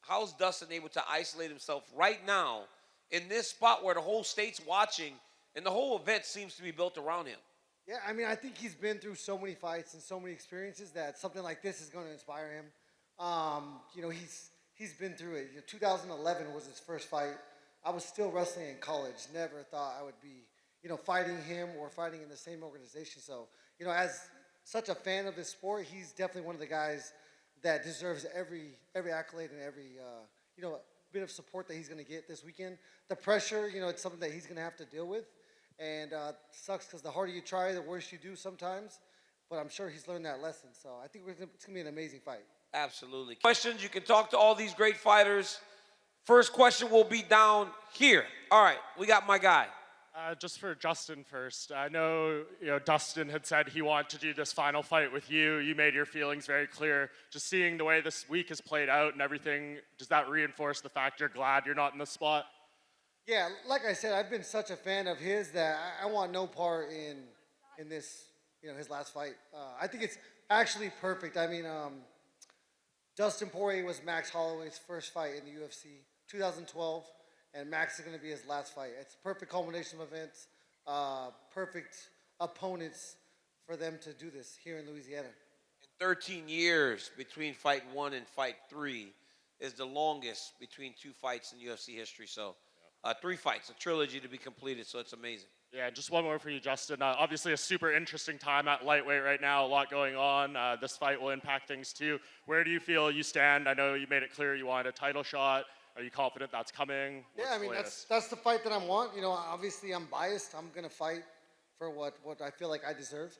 how's Dustin able to isolate himself right now in this spot where the whole state's watching and the whole event seems to be built around him? Yeah, I mean, I think he's been through so many fights and so many experiences that something like this is going to inspire him. He's been through it. 2011 was his first fight. I was still wrestling in college. Never thought I would be, fighting him or fighting in the same organization. So, as such a fan of this sport, he's definitely one of the guys that deserves every accolade and every bit of support that he's going to get this weekend. The pressure, it's something that he's going to have to deal with, and sucks because the harder you try, the worse you do sometimes. But I'm sure he's learned that lesson. So I think it's going to be an amazing fight. Absolutely. Questions, you can talk to all these great fighters. First question will be down here. All right, we got my guy. Just for Justin first, I know Dustin had said he wanted to do this final fight with you. You made your feelings very clear. Just seeing the way this week has played out and everything, does that reinforce the fact you're glad you're not in this spot? Yeah, like I said, I've been such a fan of his that I want no part in this, his last fight. I think it's actually perfect. I mean, Dustin Poirier was Max Holloway's first fight in the UFC, 2012. And Max is going to be his last fight. It's a perfect culmination of events, perfect opponents for them to do this here in Louisiana. In 13 years between fight 1 and fight 3 is the longest between 2 fights in UFC history. So 3 fights, a trilogy to be completed, so it's amazing. Yeah, just one more for you, Justin. Obviously a super interesting time at lightweight right now, a lot going on. This fight will impact things too. Where do you feel you stand? I know you made it clear you wanted a title shot. Are you confident that's coming? Yeah, I mean, that's the fight that I want. Obviously I'm biased. I'm going to fight for what I feel like I deserve.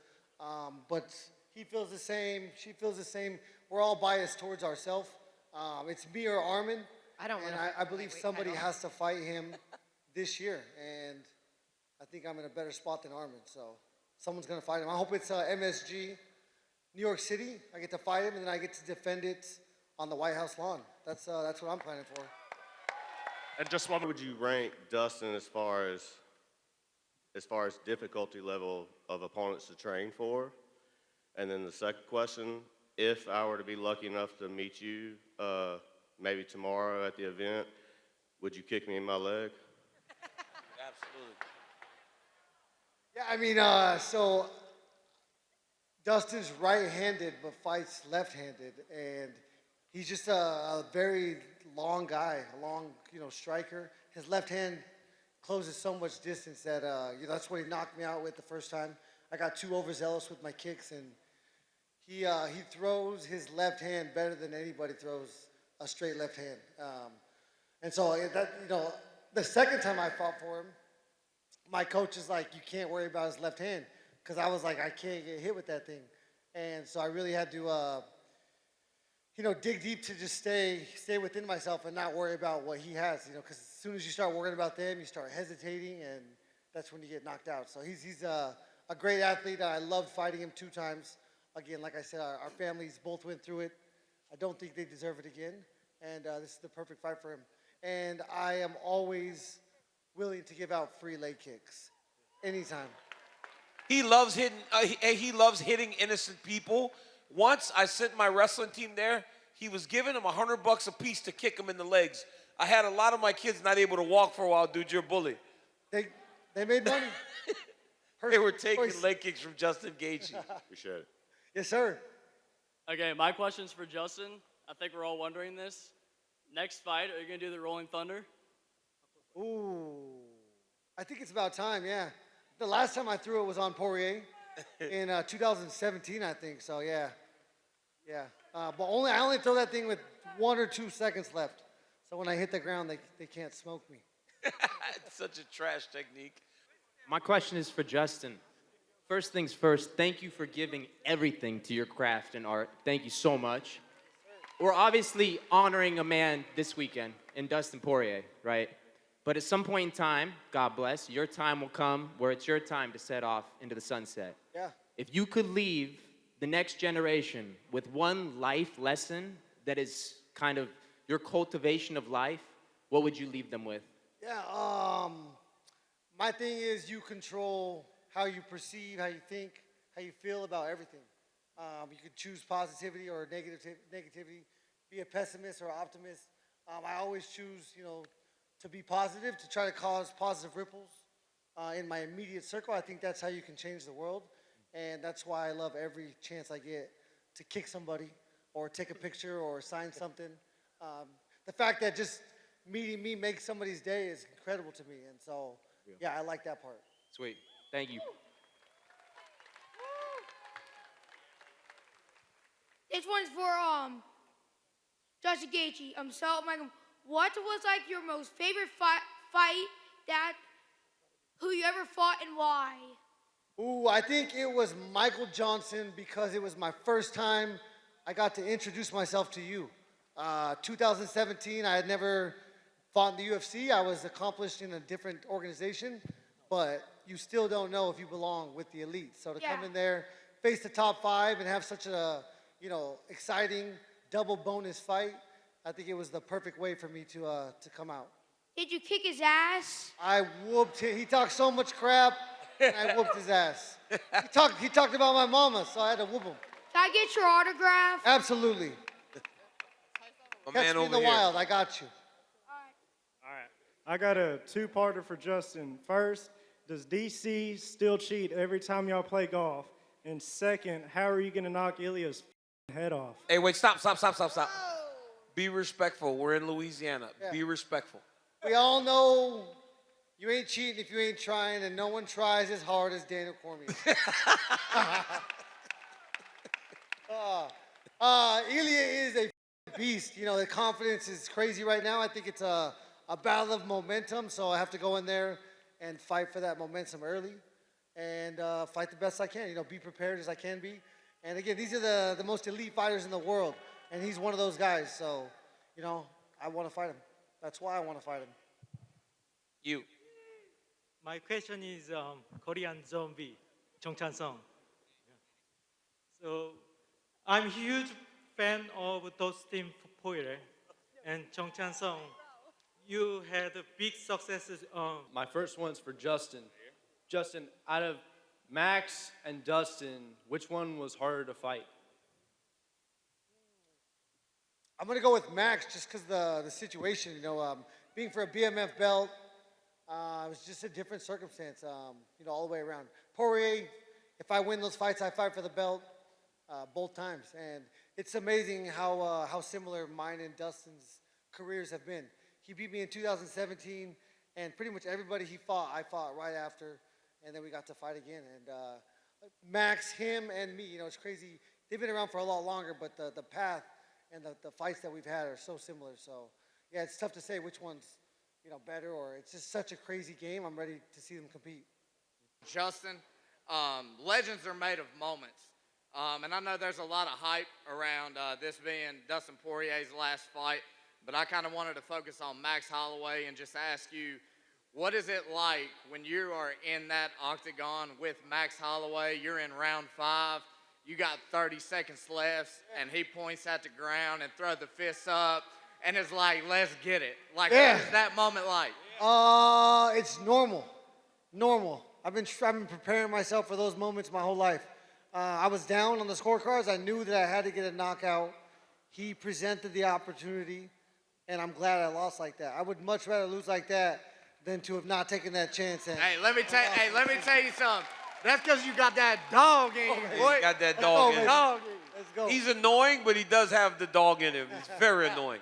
But he feels the same. She feels the same. We're all biased towards ourselves. It's me or Arman. I believe somebody has to fight him this year. And I think I'm in a better spot than Arman. So someone's going to fight him. I hope it's MSG, New York City. I get to fight him, and then I get to defend it on the White House lawn. That's what I'm planning for. And just one. Would you rank Dustin as far as difficulty level of opponents to train for? And then the second question, if I were to be lucky enough to meet you maybe tomorrow at the event, would you kick me in my leg? Absolutely. Yeah, I mean, so Dustin's right-handed but fights left-handed, and he's just a very long guy, a long, striker. His left hand closes so much distance that, that's what he knocked me out with the first time. I got too overzealous with my kicks, and he throws his left hand better than anybody throws a straight left hand. And so the second time I fought for him, my coach is like, you can't worry about his left hand, because I was like, I can't get hit with that thing. And so I really had to dig deep to just stay within myself and not worry about what he has, because as soon as you start worrying about them, you start hesitating, and that's when you get knocked out. So he's a great athlete. I loved fighting him 2 times. Again, like I said, our families both went through it. I don't think they deserve it again, and this is the perfect fight for him. And I am always willing to give out free leg kicks, anytime. He loves hitting innocent people. Once I sent my wrestling team there, he was giving them $100 a piece to kick them in the legs. I had a lot of my kids not able to walk for a while, dude. You're a bully. They made money. They were taking leg kicks from Justin Gaethje. Appreciate it. Yes, sir. Okay, my question's for Justin. I think we're all wondering this. Next fight, are you going to do the Rolling Thunder? Ooh. I think it's about time, yeah. The last time I threw it was on Poirier in 2017, I think. So, yeah. But I only throw that thing with 1 or 2 seconds left. So when I hit the ground, they can't smoke me. It's such a trash technique. My question is for Justin. First things first, thank you for giving everything to your craft and art. Thank you so much. We're obviously honoring a man this weekend in Dustin Poirier, right? But at some point in time, God bless, your time will come where it's your time to set off into the sunset. Yeah. If you could leave the next generation with one life lesson that is kind of your cultivation of life, what would you leave them with? Yeah, my thing is you control how you perceive, how you think, how you feel about everything. You could choose positivity or negativity, be a pessimist or optimist. I always choose, to be positive, to try to cause positive ripples in my immediate circle. I think that's how you can change the world, and that's why I love every chance I get to kick somebody or take a picture or sign something. The fact that just meeting me makes somebody's day is incredible to me, and so, yeah, I like that part. Sweet. Thank you. This one's for Dustin Gaethje. What was like your most favorite fight that who you ever fought and why? Ooh, I think it was Michael Johnson because it was my first time I got to introduce myself to you. 2017, I had never fought in the UFC. I was accomplished in a different organization, but you still don't know if you belong with the elite. So to come in there, face the top 5, and have such a exciting double bonus fight, I think it was the perfect way for me to come out. Did you kick his ass? I whooped him. He talked so much crap, and I whooped his ass. He talked about my mama, so I had to whoop him. Can I get your autograph? Absolutely. My Catch man me in over the here. wild. I got you. All right. I got a two-parter for Justin. First, does DC still cheat every time y'all play golf? And second, how are you going to knock Ilia's head off? Hey, wait, stop. Be respectful. We're in Louisiana. Yeah. Be respectful. We all know you ain't cheating if you ain't trying, and no one tries as hard as Daniel Cormier. Ilia is a beast. The confidence is crazy right now. I think it's a battle of momentum, so I have to go in there and fight for that momentum early and fight the best I can. Be prepared as I can be. And again, these are the most elite fighters in the world, and he's one of those guys. So, I want to fight him. That's why I want to fight him. You. My question is Korean zombie, Jongchan Song. So I'm a huge fan of Dustin Poirier and Jongchan Song. You had big successes. My first one's for Justin. Justin, out of Max and Dustin, which one was harder to fight? I'm going to go with Max just because the situation, being for a BMF belt, it was just a different circumstance, all the way around. Poirier, if I win those fights, I fight for the belt both times. And it's amazing how similar mine and Dustin's careers have been. He beat me in 2017, and pretty much everybody he fought, I fought right after, and then we got to fight again. And Max, him, and me, it's crazy. They've been around for a lot longer, but the path and the fights that we've had are so similar. So, yeah, it's tough to say which one's, better, or it's just such a crazy game. I'm ready to see them compete. Justin, legends are made of moments. And I know there's a lot of hype around this being Dustin Poirier's last fight, but I kind of wanted to focus on Max Holloway and just ask you, what is it like when you are in that octagon with Max Holloway? You're in round 5. You got 30 seconds left, and he points at the ground and throws the fists up, and it's like, let's get it. Like, what is that moment like? It's normal. I've been preparing myself for those moments my whole life. I was down on the scorecards. I knew that I had to get a knockout. He presented the opportunity, and I'm glad I lost like that. I would much rather lose like that than to have not taken that chance. And, Hey, let me tell you something. That's because you got that dog in you, boy. He got that dog in him. Let's go. He's annoying, but he does have the dog in him. He's very annoying.